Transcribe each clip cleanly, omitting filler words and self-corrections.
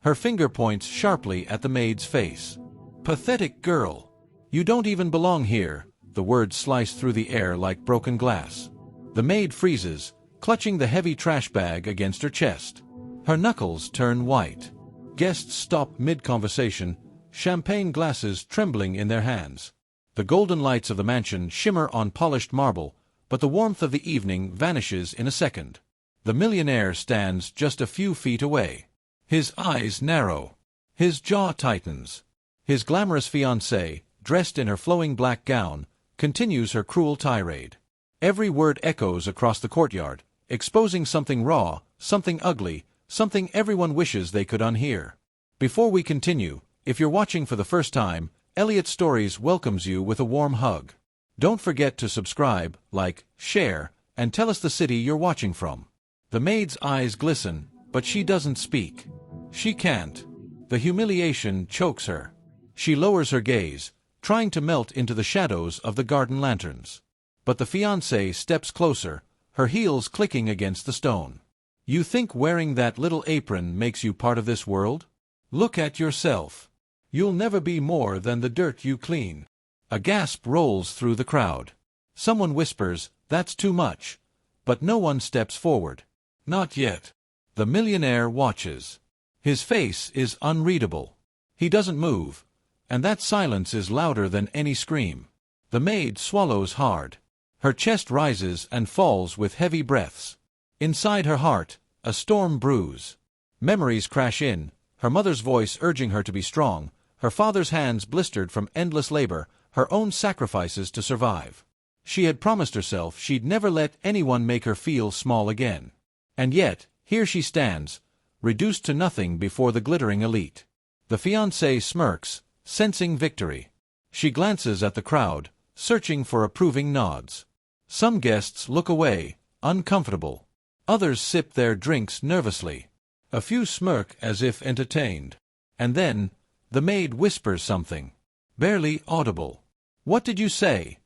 Her finger points sharply at the maid's face. Pathetic girl. You don't even belong here. The words slice through the air like broken glass. The maid freezes, clutching the heavy trash bag against her chest. Her knuckles turn white. Guests stop mid-conversation, champagne glasses trembling in their hands. The golden lights of the mansion shimmer on polished marble, but the warmth of the evening vanishes in a second. The millionaire stands just a few feet away. His eyes narrow. His jaw tightens. His glamorous fiancée, dressed in her flowing black gown, continues her cruel tirade. Every word echoes across the courtyard, exposing something raw, something ugly, something everyone wishes they could unhear. Before we continue, if you're watching for the first time, Elliot Stories welcomes you with a warm hug. Don't forget to subscribe, like, share, and tell us the city you're watching from. The maid's eyes glisten, but she doesn't speak. She can't. The humiliation chokes her. She lowers her gaze, trying to melt into the shadows of the garden lanterns. But the fiancé steps closer, her heels clicking against the stone. You think wearing that little apron makes you part of this world? Look at yourself. You'll never be more than the dirt you clean. A gasp rolls through the crowd. Someone whispers, "That's too much." But no one steps forward. Not yet. The millionaire watches. His face is unreadable. He doesn't move, and that silence is louder than any scream. The maid swallows hard. Her chest rises and falls with heavy breaths. Inside her heart, a storm brews. Memories crash in, her mother's voice urging her to be strong, her father's hands blistered from endless labor, her own sacrifices to survive. She had promised herself she'd never let anyone make her feel small again. And yet, here she stands, reduced to nothing before the glittering elite. The fiancé smirks, sensing victory. She glances at the crowd, searching for approving nods. Some guests look away, uncomfortable. Others sip their drinks nervously. A few smirk as if entertained. And then, the maid whispers something. Barely audible. "What did you say?"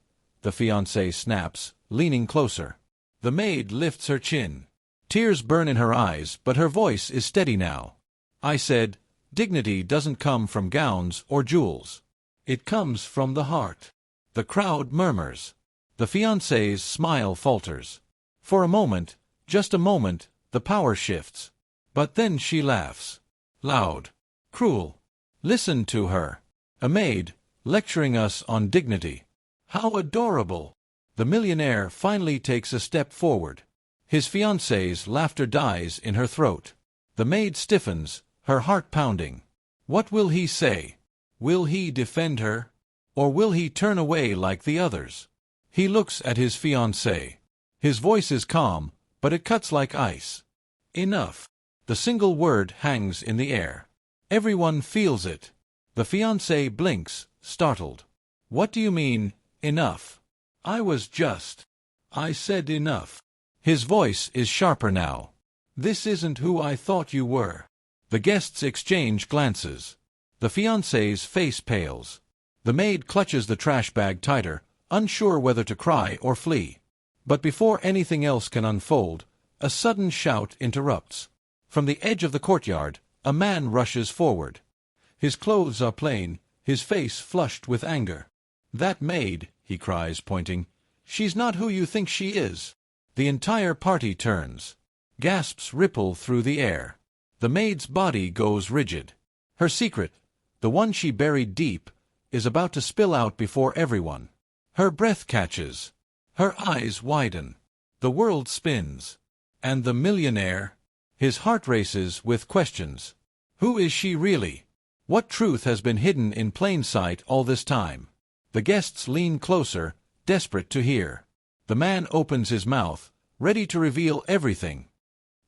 The fiancé snaps, leaning closer. The maid lifts her chin. Tears burn in her eyes, but her voice is steady now. "I said, dignity doesn't come from gowns or jewels. It comes from the heart." The crowd murmurs. The fiancé's smile falters. For a moment, just a moment, the power shifts. But then she laughs. Loud. Cruel. Listen to her. A maid, lecturing us on dignity. How adorable. The millionaire finally takes a step forward. His fiancée's laughter dies in her throat. The maid stiffens, her heart pounding. What will he say? Will he defend her? Or will he turn away like the others? He looks at his fiancée. His voice is calm, but it cuts like ice. Enough. The single word hangs in the air. Everyone feels it. The fiancé blinks, startled. "What do you mean, enough?" I said enough." His voice is sharper now. "This isn't who I thought you were." The guests exchange glances. The fiancé's face pales. The maid clutches the trash bag tighter, unsure whether to cry or flee. But before anything else can unfold, a sudden shout interrupts. From the edge of the courtyard, a man rushes forward. His clothes are plain, his face flushed with anger. "That maid," he cries, pointing. "She's not who you think she is." The entire party turns. Gasps ripple through the air. The maid's body goes rigid. Her secret, the one she buried deep, is about to spill out before everyone. Her breath catches. Her eyes widen. The world spins. And the millionaire? His heart races with questions. Who is she really? What truth has been hidden in plain sight all this time? The guests lean closer, desperate to hear. The man opens his mouth, ready to reveal everything.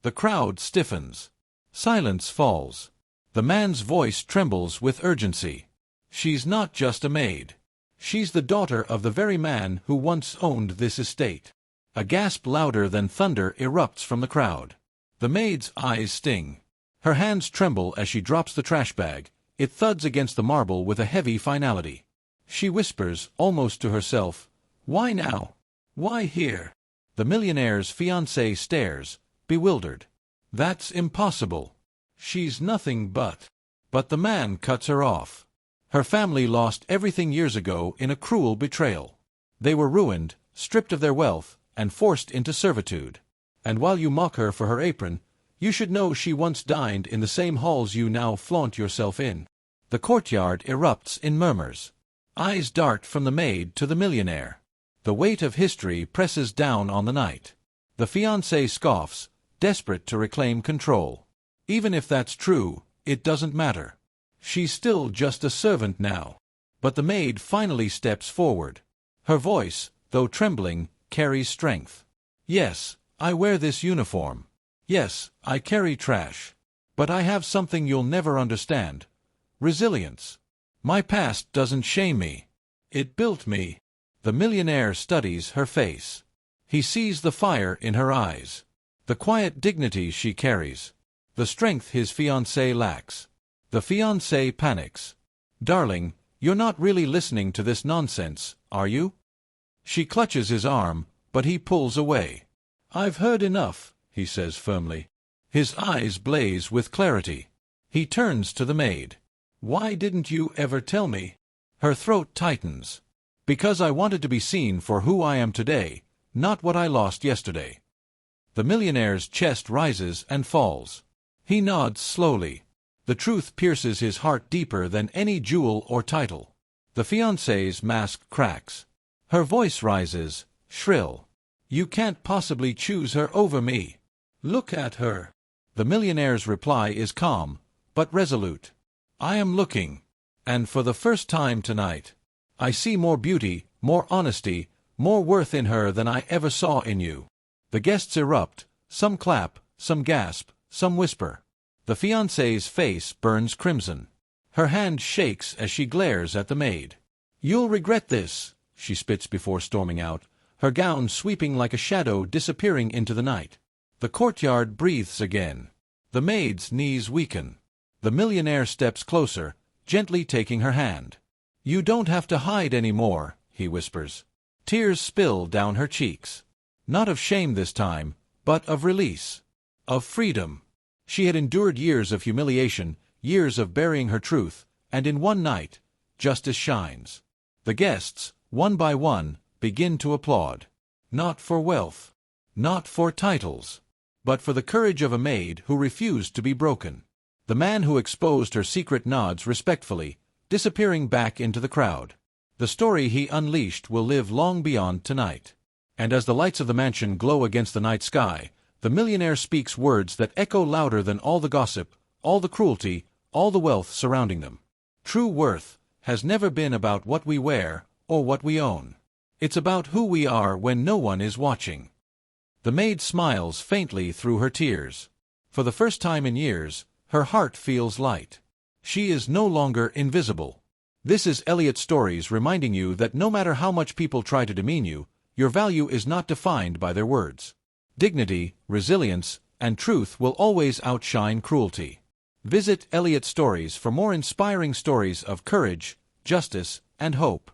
The crowd stiffens. Silence falls. The man's voice trembles with urgency. She's not just a maid. She's the daughter of the very man who once owned this estate. A gasp louder than thunder erupts from the crowd. The maid's eyes sting. Her hands tremble as she drops the trash bag. It thuds against the marble with a heavy finality. She whispers, almost to herself, "Why now? Why here?" The millionaire's fiancé stares, bewildered. "That's impossible." She's nothing but... But the man cuts her off. Her family lost everything years ago in a cruel betrayal. They were ruined, stripped of their wealth, and forced into servitude. And while you mock her for her apron, you should know she once dined in the same halls you now flaunt yourself in. The courtyard erupts in murmurs. Eyes dart from the maid to the millionaire. The weight of history presses down on the night. The fiancé scoffs, desperate to reclaim control. Even if that's true, it doesn't matter. She's still just a servant now. But the maid finally steps forward. Her voice, though trembling, carries strength. Yes, I wear this uniform. Yes, I carry trash. But I have something you'll never understand. Resilience. My past doesn't shame me. It built me. The millionaire studies her face. He sees the fire in her eyes, the quiet dignity she carries, the strength his fiancée lacks. The fiancé panics. Darling, you're not really listening to this nonsense, are you? She clutches his arm, but he pulls away. I've heard enough, he says firmly. His eyes blaze with clarity. He turns to the maid. Why didn't you ever tell me? Her throat tightens. Because I wanted to be seen for who I am today, not what I lost yesterday. The millionaire's chest rises and falls. He nods slowly. The truth pierces his heart deeper than any jewel or title. The fiancée's mask cracks. Her voice rises, shrill. You can't possibly choose her over me. Look at her. The millionaire's reply is calm, but resolute. I am looking. And for the first time tonight, I see more beauty, more honesty, more worth in her than I ever saw in you. The guests erupt, some clap, some gasp, some whisper. The fiancée's face burns crimson. Her hand shakes as she glares at the maid. You'll regret this, she spits before storming out, her gown sweeping like a shadow disappearing into the night. The courtyard breathes again. The maid's knees weaken. The millionaire steps closer, gently taking her hand. You don't have to hide any more, he whispers. Tears spill down her cheeks. Not of shame this time, but of release. Of freedom. She had endured years of humiliation, years of burying her truth, and in one night, justice shines. The guests, one by one, begin to applaud. Not for wealth. Not for titles. But for the courage of a maid who refused to be broken. The man who exposed her secret nods respectfully, disappearing back into the crowd. The story he unleashed will live long beyond tonight. And as the lights of the mansion glow against the night sky, the millionaire speaks words that echo louder than all the gossip, all the cruelty, all the wealth surrounding them. True worth has never been about what we wear or what we own. It's about who we are when no one is watching. The maid smiles faintly through her tears. For the first time in years, her heart feels light. She is no longer invisible. This is Elliot Stories reminding you that no matter how much people try to demean you, your value is not defined by their words. Dignity, resilience, and truth will always outshine cruelty. Visit Elliot Stories for more inspiring stories of courage, justice, and hope.